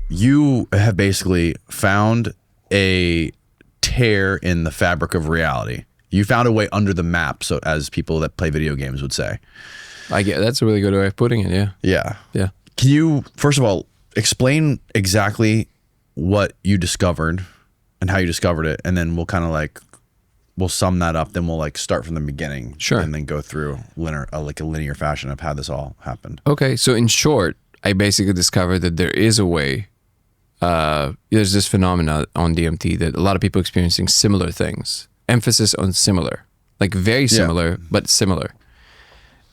you have basically found a tear in the fabric of reality. You found a way under the map, so as people that play video games would say. I get that's a really good way of putting it. Yeah. Yeah. Yeah. Can you, first of all, explain exactly what you discovered and how you discovered it, and then we'll kind of like we'll sum that up. Then we'll like start from the beginning, sure, and then go through like a linear fashion of how this all happened. Okay, so in short, I basically discovered that there is a way. There's this phenomena on DMT that a lot of people experiencing similar things. Emphasis on similar, like very similar, but similar.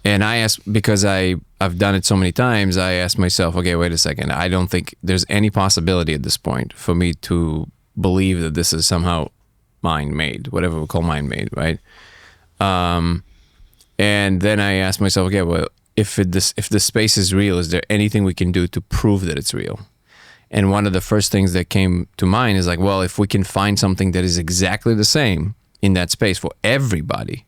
And I asked, because I've done it so many times, I asked myself, okay, wait a second. I don't think there's any possibility at this point for me to believe that this is somehow mind-made, whatever we call mind-made, right? And then I asked myself, okay, well, if the space is real, is there anything we can do to prove that it's real? And one of the first things that came to mind is like, well, if we can find something that is exactly the same in that space for everybody,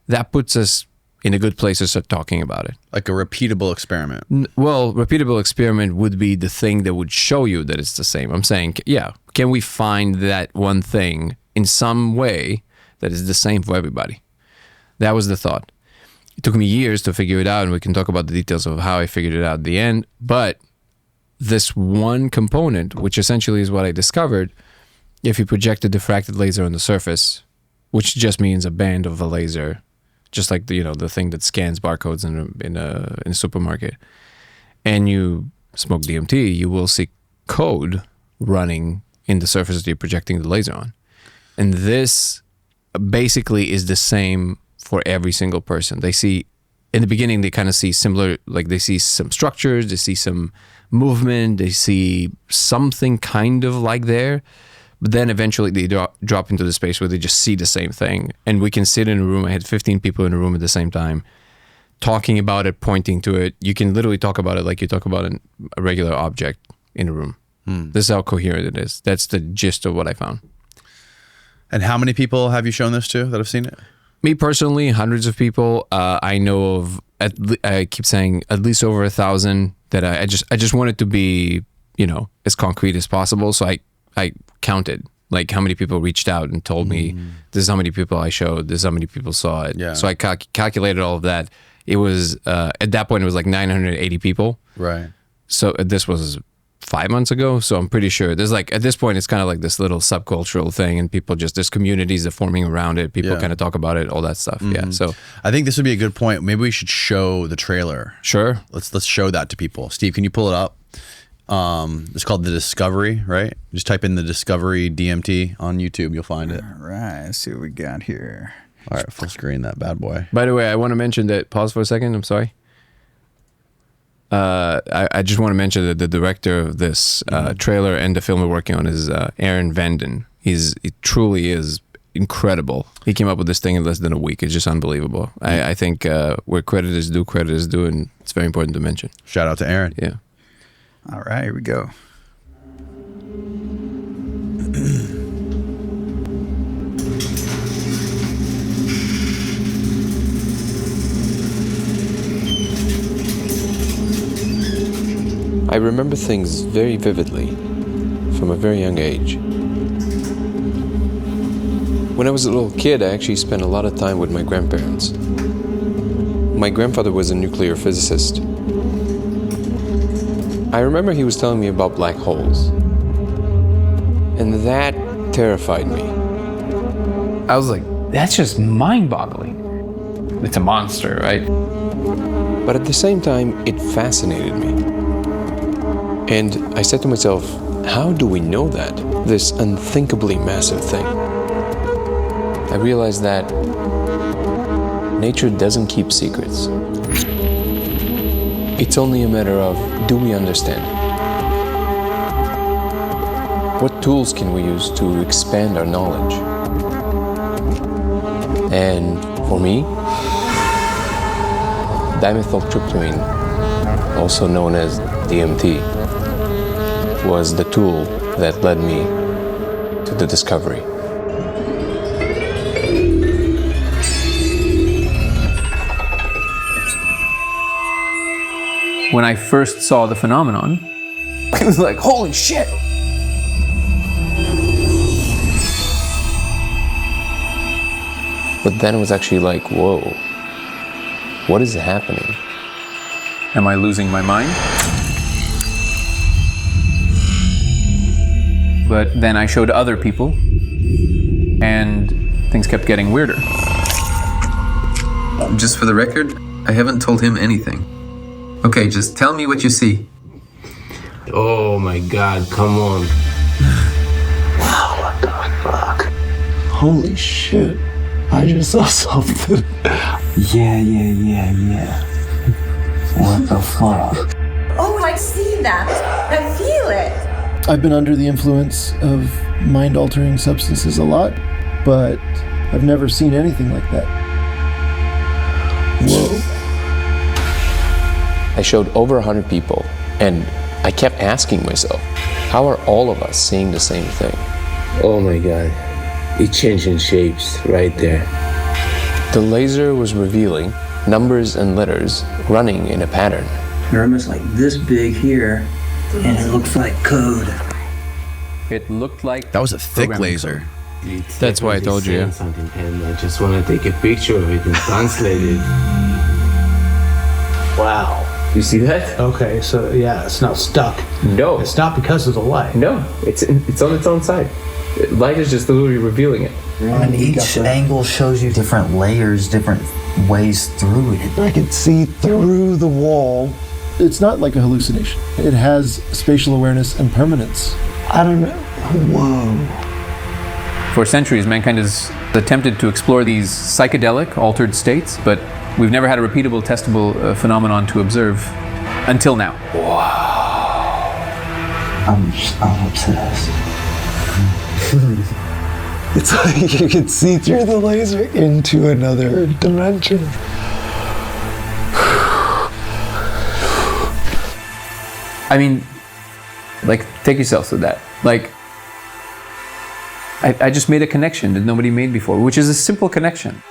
that puts us in a good place to start talking about it. Like a repeatable experiment. Well, repeatable experiment would be the thing that would show you that it's the same. I'm saying, yeah, can we find that one thing in some way that is the same for everybody? That was the thought. It took me years to figure it out, and we can talk about the details of how I figured it out at the end. But this one component, which essentially is what I discovered, if you project a diffracted laser on the surface, which just means a band of a laser, just like the thing that scans barcodes in a supermarket, and you smoke DMT, you will see code running in the surface that you're projecting the laser on. And this basically is the same for every single person. They see, in the beginning, they kind of see similar, like they see some structures, they see some movement, they see something kind of like there. But then eventually they drop into the space where they just see the same thing. And we can sit in a room. I had 15 people in a room at the same time, talking about it, pointing to it. You can literally talk about it like you talk about a regular object in a room. This is how coherent it is. That's the gist of what I found. And how many people have you shown this to that have seen it? Me personally, hundreds of people. I know of, I keep saying at least over 1,000 that I just want it to be, as concrete as possible. So I counted like how many people reached out and told me this is how many people I showed, this is how many people saw it. Yeah. So I calculated all of that. It was at that point it was like 980 people. Right. So this was 5 months ago. So I'm pretty sure there's like, at this point it's kind of like this little subcultural thing, and people just, there's communities that are forming around it. People kind of talk about it, all that stuff. Yeah. So I think this would be a good point. Maybe we should show the trailer. Sure. Let's show that to people. Steve, can you pull it up? It's called The Discovery, right? Just type in The Discovery DMT on YouTube. You'll find it. All right. Let's see what we got here. All right. Full screen that bad boy. By the way, I want to mention that, pause for a second. I'm sorry. I just want to mention that the director of this trailer and the film we're working on is Aaron Vanden. He truly is incredible. He came up with this thing in less than a week. It's just unbelievable. I think where credit is due, and it's very important to mention. Shout out to Aaron. Yeah. All right, here we go. I remember things very vividly from a very young age. When I was a little kid, I actually spent a lot of time with my grandparents. My grandfather was a nuclear physicist. I remember he was telling me about black holes, and that terrified me. I was like, that's just mind-boggling. It's a monster, right? But at the same time, it fascinated me. And I said to myself, how do we know that? This unthinkably massive thing. I realized that nature doesn't keep secrets. It's only a matter of, do we understand? What tools can we use to expand our knowledge? And for me, dimethyltryptamine, also known as DMT, was the tool that led me to the discovery. When I first saw the phenomenon, It was like, holy shit. But then it was actually like, whoa, what is happening? Am I losing my mind? But then I showed other people, and things kept getting weirder. Just for the record, I haven't told him anything. Okay, just tell me what you see. Oh my god, come on. Wow, what the fuck? Holy shit. I just saw something. Yeah. What the fuck? Oh, I see that. I feel it. I've been under the influence of mind-altering substances a lot, but I've never seen anything like that. Whoa. I showed over 100 people, and I kept asking myself, how are all of us seeing the same thing? Oh my god. It's changing shapes right there. The laser was revealing numbers and letters running in a pattern. They're almost like this big here, and it looks like code. It looked like That was a thick programming laser. It's That's why I definitely told you, saying yeah. something, and I just want to take a picture of it and translate it. Wow. You see that? Okay, so yeah, it's not stuck. No. It's not because of the light. No, it's on its own side. Light is just literally revealing it. And each angle shows you different layers, different ways through it. I could see through the wall. It's not like a hallucination. It has spatial awareness and permanence. I don't know. Whoa. For centuries, mankind has attempted to explore these psychedelic, altered states, but we've never had a repeatable, testable phenomenon to observe until now. I'm obsessed. It's like you can see through the laser into another dimension. I mean, like, take yourself to that. Like, I just made a connection that nobody made before, which is a simple connection.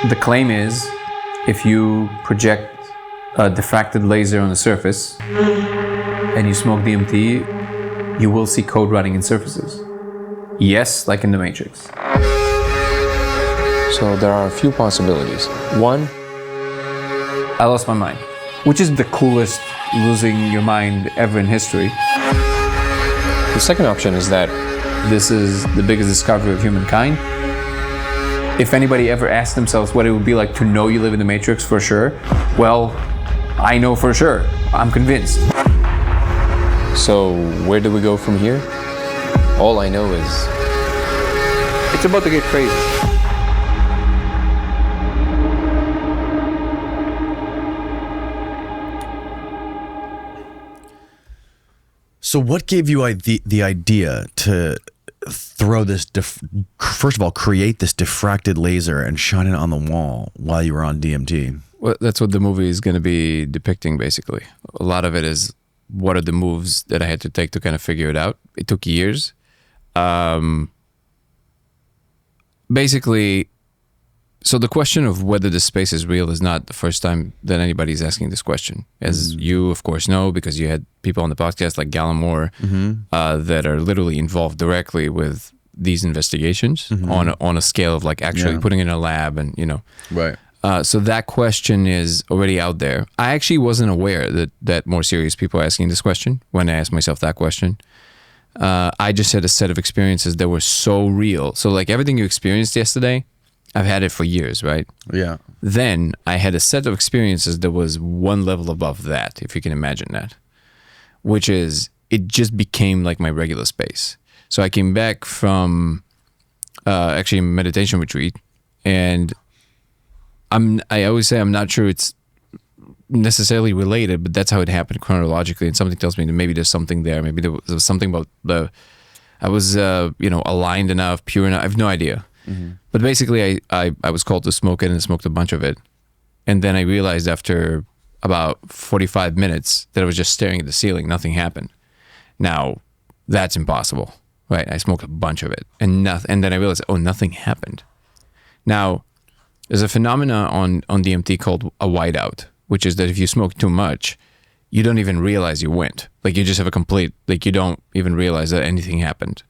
The claim is, if you project a diffracted laser on the surface and you smoke DMT, you will see code running in surfaces. Yes, like in the Matrix. So there are a few possibilities. One, I lost my mind, which is the coolest losing your mind ever in history. the second option is that This is the biggest discovery of humankind. If anybody ever asked themselves what it would be like to know you live in the Matrix for sure, well, I know for sure. I'm convinced. So where do we go from here? All I know is It's about to get crazy. So what gave you the idea to throw this, first of all, create this diffracted laser and shine it on the wall while you were on DMT? Well, that's what the movie is going to be depicting, basically. A lot of it is what are the moves that I had to take to kind of figure it out. It took years. Basically, so the question of whether the space is real is not the first time that anybody's asking this question. As you, of course, know, because you had people on the podcast like Gallimore that are literally involved directly with these investigations on a scale of like actually putting it in a lab and, you know. Right. So that question is already out there. I actually wasn't aware that more serious people are asking this question when I asked myself that question. I just had a set of experiences that were so real. So like everything you experienced yesterday, I've had it for years, right? Yeah. Then I had a set of experiences that was one level above that, if you can imagine that, which is it just became like my regular space. So I came back from actually a meditation retreat, and I always say I'm not sure it's necessarily related, but that's how it happened chronologically. And something tells me that maybe there's something there. Maybe there was something about I was aligned enough, pure enough. I have no idea. But basically, I was called to smoke it and smoked a bunch of it. And then I realized after about 45 minutes that I was just staring at the ceiling. Nothing happened. Now, that's impossible, right? I smoked a bunch of it and then I realized, oh, nothing happened. Now, there's a phenomena on DMT called a whiteout, which is that if you smoke too much, you don't even realize you went. Like you just have a complete, like you don't even realize that anything happened.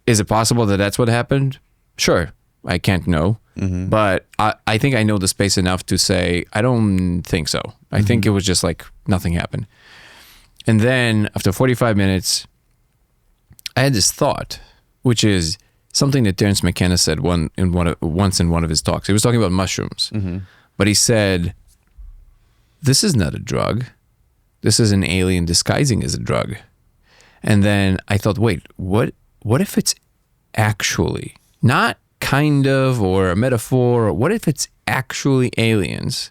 Is it possible that that's what happened? Sure. I can't know. But I think I know the space enough to say, I don't think so. I think it was just like nothing happened. And then after 45 minutes, I had this thought, which is something that Terence McKenna said once in one of his talks. He was talking about mushrooms, but he said, this is not a drug. This is an alien disguising as a drug. And then I thought, wait, what if it's actually not kind of or a metaphor? Or what if it's actually aliens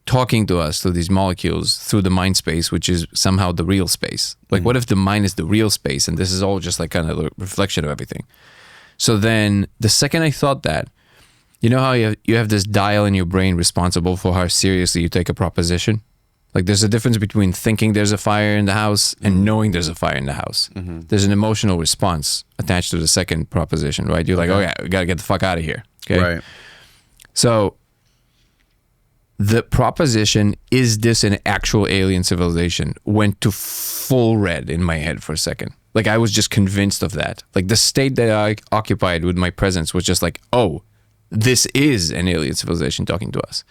talking to us through these molecules through the mind space, which is somehow the real space? Like, what if the mind is the real space and this is all just like kind of a reflection of everything? So then the second I thought that, you know how you have this dial in your brain responsible for how seriously you take a proposition? Like there's a difference between thinking there's a fire in the house and knowing there's a fire in the house. There's an emotional response attached to the second proposition, right? You're like, oh yeah, we got to get the fuck out of here. Okay. Right. So the proposition, is this an actual alien civilization, went to full red in my head for a second. Like I was just convinced of that. Like the state that I occupied with my presence was just like, oh, this is an alien civilization talking to us.